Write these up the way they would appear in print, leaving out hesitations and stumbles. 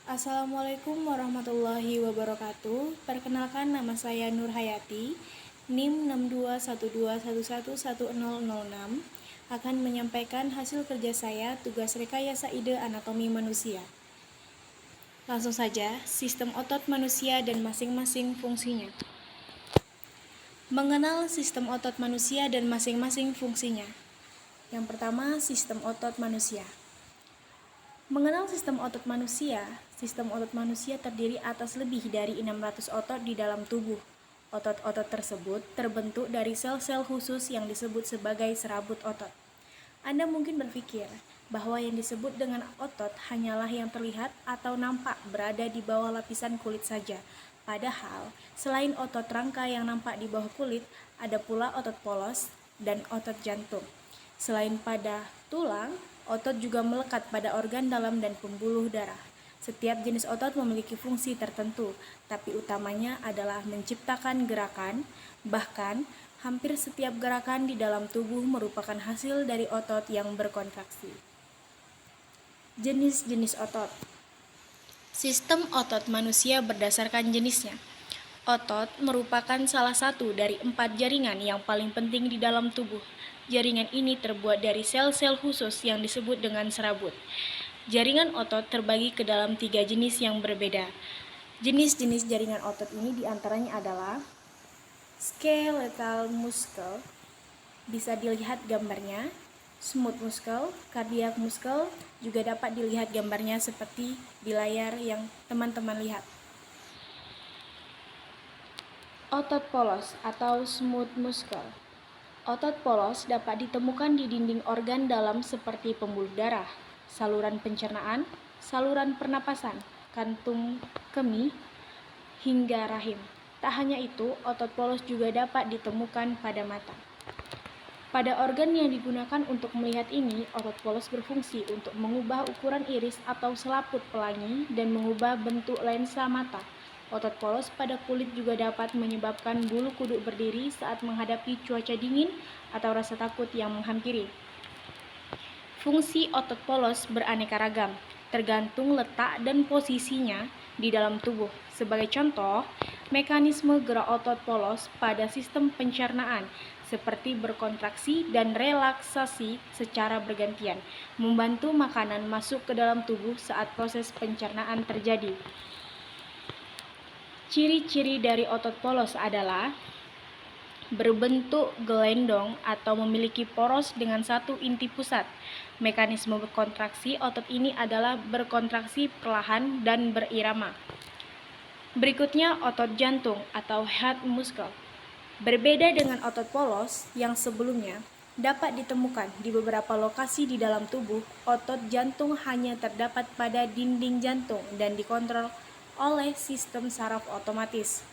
Assalamualaikum warahmatullahi wabarakatuh. Perkenalkan, nama saya Nur Hayati, NIM 6212111006, akan menyampaikan hasil kerja saya tugas rekayasa ide anatomi manusia. Langsung saja, sistem otot manusia dan masing-masing fungsinya. Mengenal sistem otot manusia dan masing-masing fungsinya. Yang pertama, sistem otot manusia. Mengenal sistem otot manusia terdiri atas lebih dari 600 otot di dalam tubuh. Otot-otot tersebut terbentuk dari sel-sel khusus yang disebut sebagai serabut otot. Anda mungkin berpikir bahwa yang disebut dengan otot hanyalah yang terlihat atau nampak berada di bawah lapisan kulit saja. Padahal, selain otot rangka yang nampak di bawah kulit, ada pula otot polos dan otot jantung. Selain pada tulang, otot juga melekat pada organ dalam dan pembuluh darah. Setiap jenis otot memiliki fungsi tertentu, tapi utamanya adalah menciptakan gerakan. Bahkan, hampir setiap gerakan di dalam tubuh merupakan hasil dari otot yang berkontraksi. Jenis-jenis otot. Sistem otot manusia berdasarkan jenisnya. Otot merupakan salah satu dari 4 jaringan yang paling penting di dalam tubuh. Jaringan ini terbuat dari sel-sel khusus yang disebut dengan serabut. Jaringan otot terbagi ke dalam 3 jenis yang berbeda. Jenis-jenis jaringan otot ini diantaranya adalah skeletal muscle, bisa dilihat gambarnya, smooth muscle, cardiac muscle, juga dapat dilihat gambarnya seperti di layar yang teman-teman lihat. Otot polos atau smooth muscle. Otot polos dapat ditemukan di dinding organ dalam seperti pembuluh darah, saluran pencernaan, saluran pernapasan, kantung kemih, hingga rahim. Tak hanya itu, otot polos juga dapat ditemukan pada mata. Pada organ yang digunakan untuk melihat ini, otot polos berfungsi untuk mengubah ukuran iris atau selaput pelangi dan mengubah bentuk lensa mata. Otot polos pada kulit juga dapat menyebabkan bulu kuduk berdiri saat menghadapi cuaca dingin atau rasa takut yang menghampiri. Fungsi otot polos beraneka ragam, tergantung letak dan posisinya di dalam tubuh. Sebagai contoh, mekanisme gerak otot polos pada sistem pencernaan seperti berkontraksi dan relaksasi secara bergantian, membantu makanan masuk ke dalam tubuh saat proses pencernaan terjadi. Ciri-ciri dari otot polos adalah berbentuk gelendong atau memiliki poros dengan satu inti pusat. Mekanisme kontraksi otot ini adalah berkontraksi perlahan dan berirama. Berikutnya otot jantung atau heart muscle. Berbeda dengan otot polos yang sebelumnya, dapat ditemukan di beberapa lokasi di dalam tubuh. Otot jantung hanya terdapat pada dinding jantung dan dikontrol oleh sistem saraf otomatis.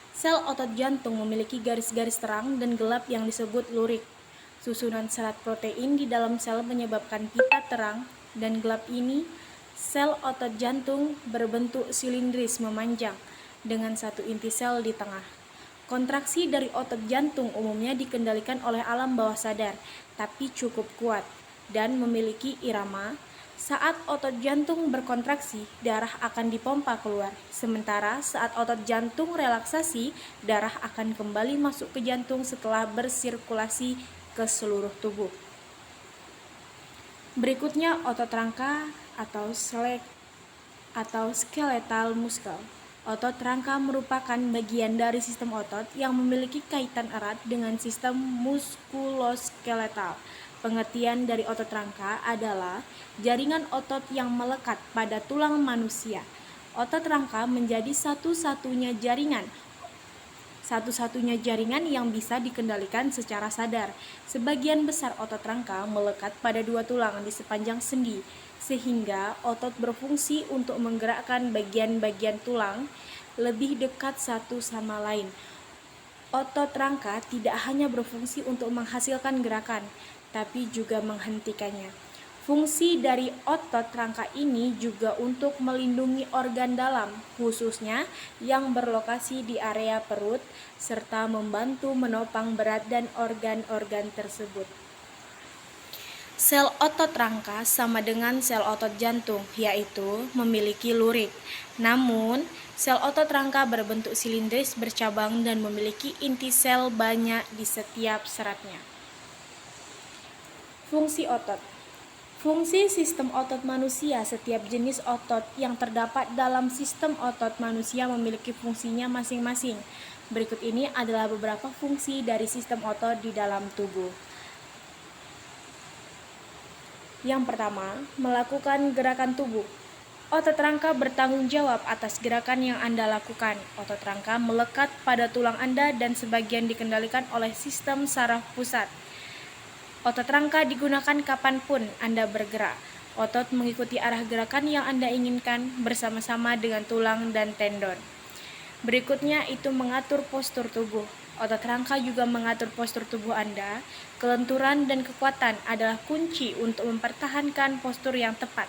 Sel otot jantung memiliki garis-garis terang dan gelap yang disebut lurik. Susunan serat protein di dalam sel menyebabkan pita terang dan gelap ini. Sel otot jantung berbentuk silindris memanjang dengan satu inti sel di tengah. Kontraksi dari otot jantung umumnya dikendalikan oleh alam bawah sadar, tapi cukup kuat dan memiliki irama. Saat otot jantung berkontraksi, darah akan dipompa keluar. Sementara saat otot jantung relaksasi, darah akan kembali masuk ke jantung setelah bersirkulasi ke seluruh tubuh. Berikutnya otot rangka atau skeletal muscle. Otot rangka merupakan bagian dari sistem otot yang memiliki kaitan erat dengan sistem muskuloskeletal. Pengertian dari otot rangka adalah jaringan otot yang melekat pada tulang manusia. Otot rangka menjadi satu-satunya jaringan yang bisa dikendalikan secara sadar. Sebagian besar otot rangka melekat pada 2 tulang di sepanjang sendi, sehingga otot berfungsi untuk menggerakkan bagian-bagian tulang lebih dekat satu sama lain. Otot rangka tidak hanya berfungsi untuk menghasilkan gerakan, tapi juga menghentikannya. Fungsi dari otot rangka ini juga untuk melindungi organ dalam, khususnya yang berlokasi di area perut, serta membantu menopang berat dan organ-organ tersebut. Sel otot rangka sama dengan sel otot jantung, yaitu memiliki lurik. Namun, sel otot rangka berbentuk silindris bercabang dan memiliki inti sel banyak di setiap seratnya. Fungsi otot. Fungsi sistem otot manusia. Setiap jenis otot yang terdapat dalam sistem otot manusia memiliki fungsinya masing-masing. Berikut ini adalah beberapa fungsi dari sistem otot di dalam tubuh. Yang pertama, melakukan gerakan tubuh. Otot rangka bertanggung jawab atas gerakan yang Anda lakukan. Otot rangka melekat pada tulang Anda dan sebagian dikendalikan oleh sistem saraf pusat. Otot rangka digunakan kapanpun Anda bergerak. Otot mengikuti arah gerakan yang Anda inginkan bersama-sama dengan tulang dan tendon. Berikutnya itu mengatur postur tubuh. Otot rangka juga mengatur postur tubuh Anda. Kelenturan dan kekuatan adalah kunci untuk mempertahankan postur yang tepat.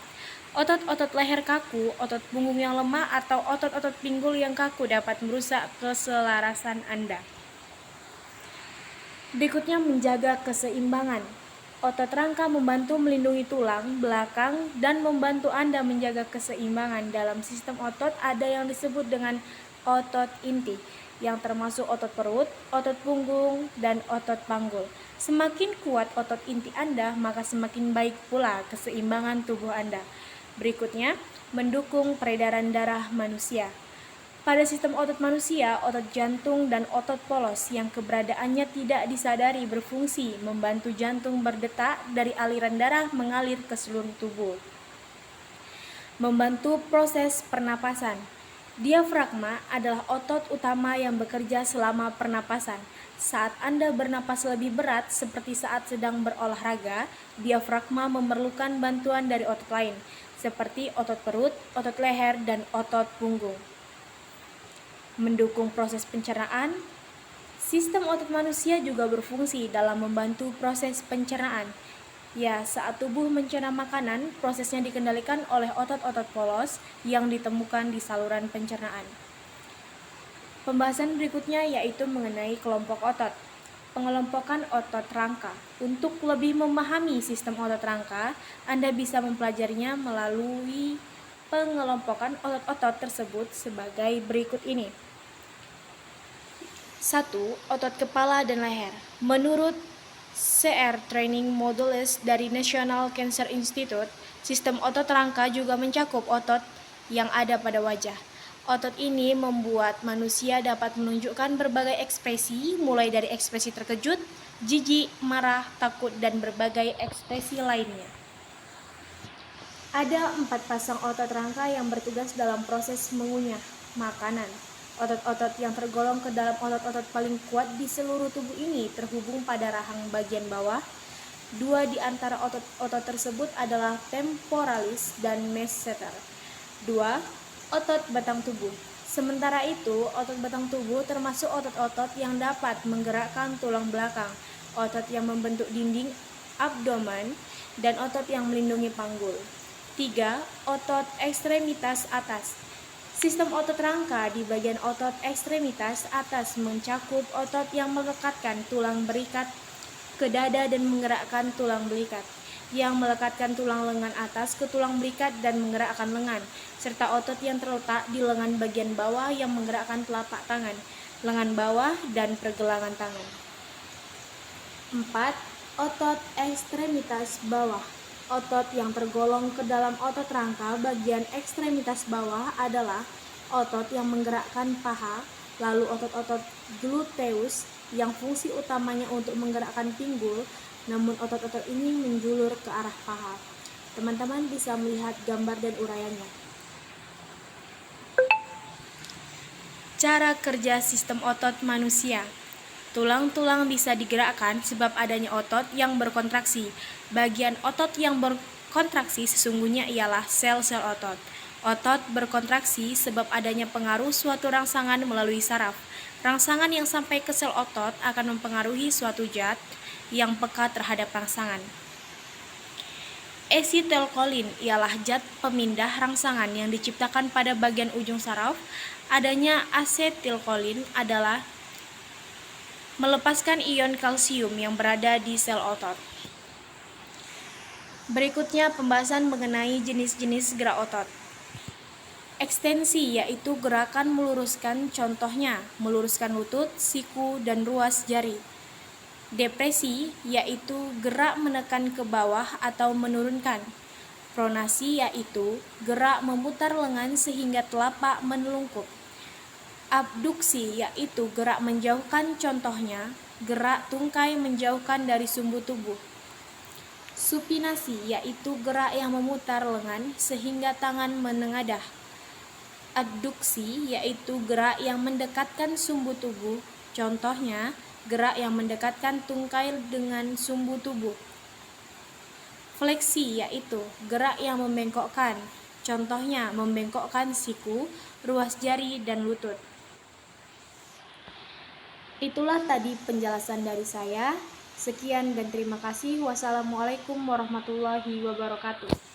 Otot-otot leher kaku, otot punggung yang lemah, atau otot-otot pinggul yang kaku dapat merusak keselarasan Anda. Berikutnya menjaga keseimbangan. Otot rangka membantu melindungi tulang belakang dan membantu Anda menjaga keseimbangan. Dalam sistem otot ada yang disebut dengan otot inti, yang termasuk otot perut, otot punggung, dan otot panggul. Semakin kuat otot inti Anda, maka semakin baik pula keseimbangan tubuh Anda. Berikutnya, mendukung peredaran darah manusia. Pada sistem otot manusia, otot jantung dan otot polos yang keberadaannya tidak disadari berfungsi membantu jantung berdetak dari aliran darah mengalir ke seluruh tubuh. Membantu proses pernapasan. Diafragma adalah otot utama yang bekerja selama pernapasan. Saat Anda bernapas lebih berat, seperti saat sedang berolahraga, diafragma memerlukan bantuan dari otot lain, seperti otot perut, otot leher, dan otot punggung. Mendukung proses pencernaan. Sistem otot manusia juga berfungsi dalam membantu proses pencernaan. Ya, saat tubuh mencerna makanan, prosesnya dikendalikan oleh otot-otot polos yang ditemukan di saluran pencernaan. Pembahasan berikutnya yaitu mengenai kelompok otot. Pengelompokan otot rangka. Untuk lebih memahami sistem otot rangka, Anda bisa mempelajarinya melalui pengelompokan otot-otot tersebut sebagai berikut ini. 1. Otot kepala dan leher. Menurut CR Training Modules dari National Cancer Institute, sistem otot rangka juga mencakup otot yang ada pada wajah. Otot ini membuat manusia dapat menunjukkan berbagai ekspresi, mulai dari ekspresi terkejut, jijik, marah, takut, dan berbagai ekspresi lainnya. Ada 4 pasang otot rangka yang bertugas dalam proses mengunyah makanan. Otot-otot yang tergolong ke dalam otot-otot paling kuat di seluruh tubuh ini terhubung pada rahang bagian bawah. 2 di antara otot-otot tersebut adalah temporalis dan masseter. 2. Otot batang tubuh. Sementara itu, otot batang tubuh termasuk otot-otot yang dapat menggerakkan tulang belakang, otot yang membentuk dinding abdomen, dan otot yang melindungi panggul. 3. Otot ekstremitas atas. Sistem otot rangka di bagian otot ekstremitas atas mencakup otot yang melekatkan tulang berikat ke dada dan menggerakkan tulang belikat, yang melekatkan tulang lengan atas ke tulang belikat dan menggerakkan lengan, serta otot yang terletak di lengan bagian bawah yang menggerakkan telapak tangan, lengan bawah, dan pergelangan tangan. 4. Otot ekstremitas bawah. Otot yang tergolong ke dalam otot rangka bagian ekstremitas bawah adalah otot yang menggerakkan paha, lalu otot-otot gluteus yang fungsi utamanya untuk menggerakkan pinggul, namun otot-otot ini menjulur ke arah paha. Teman-teman bisa melihat gambar dan uraiannya. Cara kerja sistem otot manusia. Tulang-tulang bisa digerakkan sebab adanya otot yang berkontraksi. Bagian otot yang berkontraksi sesungguhnya ialah sel-sel otot. Otot berkontraksi sebab adanya pengaruh suatu rangsangan melalui saraf. Rangsangan yang sampai ke sel otot akan mempengaruhi suatu zat yang peka terhadap rangsangan. Asetilkolin ialah zat pemindah rangsangan yang diciptakan pada bagian ujung saraf. Adanya asetilkolin adalah melepaskan ion kalsium yang berada di sel otot. Berikutnya pembahasan mengenai jenis-jenis gerak otot. Ekstensi yaitu gerakan meluruskan, contohnya meluruskan lutut, siku, dan ruas jari. Depresi yaitu gerak menekan ke bawah atau menurunkan. Pronasi yaitu gerak memutar lengan sehingga telapak menelungkup. Abduksi yaitu gerak menjauhkan, contohnya gerak tungkai menjauhkan dari sumbu tubuh. Supinasi yaitu gerak yang memutar lengan sehingga tangan menengadah. Adduksi yaitu gerak yang mendekatkan sumbu tubuh, contohnya gerak yang mendekatkan tungkai dengan sumbu tubuh. Fleksi yaitu gerak yang membengkokkan, contohnya membengkokkan siku, ruas jari, dan lutut. Itulah tadi penjelasan dari saya. Sekian dan terima kasih. Wassalamualaikum warahmatullahi wabarakatuh.